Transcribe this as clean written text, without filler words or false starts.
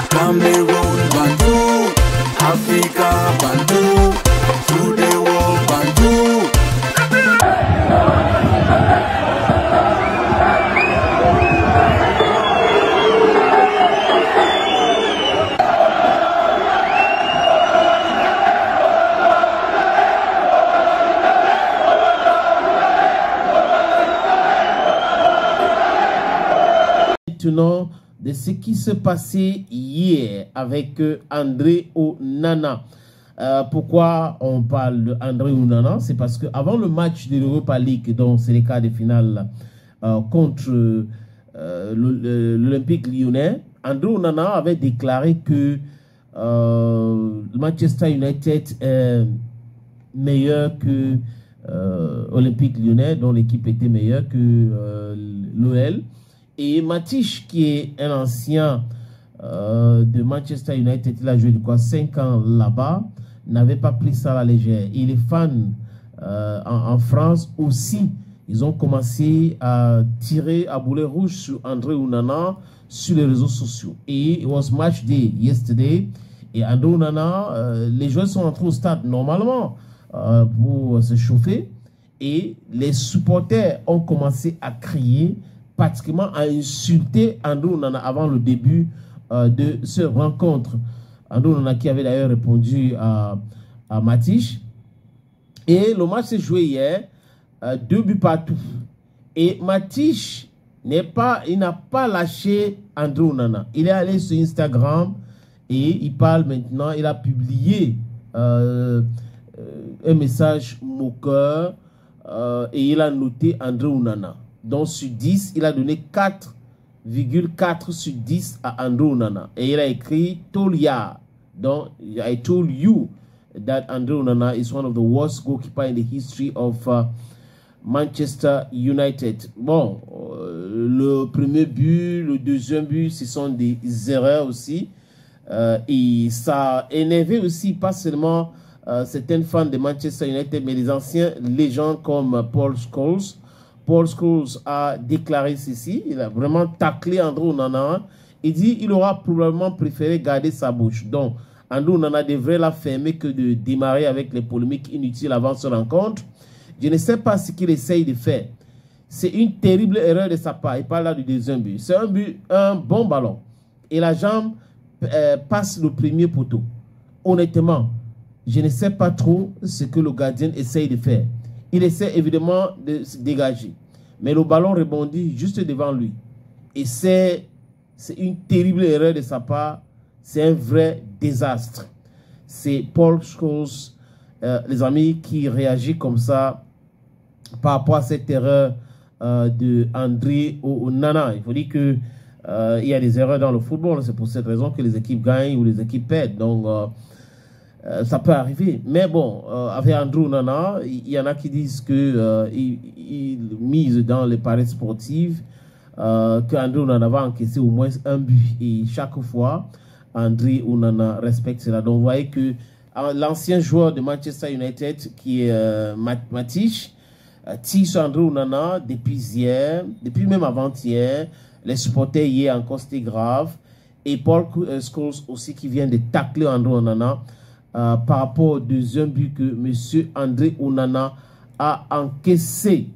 Cameroon Bantou, Africa Bantou, to the world Bantou. Maintenant, de ce qui s'est passé hier avec André Onana. Pourquoi on parle d'André Onana? C'est parce qu'avant le match de l'Europa League, donc c'est les quarts de finale contre l'Olympique Lyonnais, André Onana avait déclaré que Manchester United est meilleur que Olympique Lyonnais, dont l'équipe était meilleure que l'OL. Et Matich, qui est un ancien de Manchester United, il a joué de quoi 5 ans là-bas, n'avait pas pris ça à la légère. Et les fans en France aussi, ils ont commencé à tirer à boulet rouge sur André Onana sur les réseaux sociaux. Et it was match day yesterday. Et André Onana, les joueurs sont entrés au stade normalement pour se chauffer. Et les supporters ont commencé à crier, pratiquement à insulter André Onana avant le début de ce rencontre. André Onana qui avait d'ailleurs répondu à Matich. Et le match s'est joué hier, 2 buts partout. Et Matich il n'a pas lâché André Onana. Il est allé sur Instagram et il parle maintenant, il a publié un message moqueur et il a noté André Onana. Donc sur 10, il a donné 4,4 sur 10 à André Onana. Et il a écrit Tolia. Donc, I told you that André Onana is one of the worst goalkeepers in the history of Manchester United. Bon, le premier but, le deuxième but, ce sont des erreurs aussi. Et ça a énervé aussi, pas seulement certains fans de Manchester United, mais les anciens légendes comme Paul Scholes. Paul Scholes a déclaré ceci, il a vraiment taclé André Onana. Il dit qu'il aura probablement préféré garder sa bouche. Donc, André Onana devrait la fermer que de démarrer avec les polémiques inutiles avant ce rencontre. Je ne sais pas ce qu'il essaye de faire. C'est une terrible erreur de sa part. Il parle là du deuxième but. C'est un bon ballon. Et la jambe passe le premier poteau. Honnêtement, je ne sais pas trop ce que le gardien essaye de faire. Il essaie évidemment de se dégager. Mais le ballon rebondit juste devant lui. Et c'est une terrible erreur de sa part. C'est un vrai désastre. C'est Paul Scholes, les amis, qui réagit comme ça par rapport à cette erreur de André Onana. Il faut dire que il y a des erreurs dans le football. C'est pour cette raison que les équipes gagnent ou les équipes perdent. Donc, ça peut arriver. Mais bon, avec André Onana, il y en a qui disent qu'il mise dans les paris sportifs, qu'André Onana va encaisser au moins un but. Et chaque fois, André Onana respecte cela. Donc, vous voyez que l'ancien joueur de Manchester United, qui est Matich, tire sur André Onana depuis hier, depuis même avant-hier. Les supporters hier encore, c'était grave. Et Paul Scholes aussi qui vient de tacler André Onana. Par rapport au deuxième but que M. André Onana a encaissé.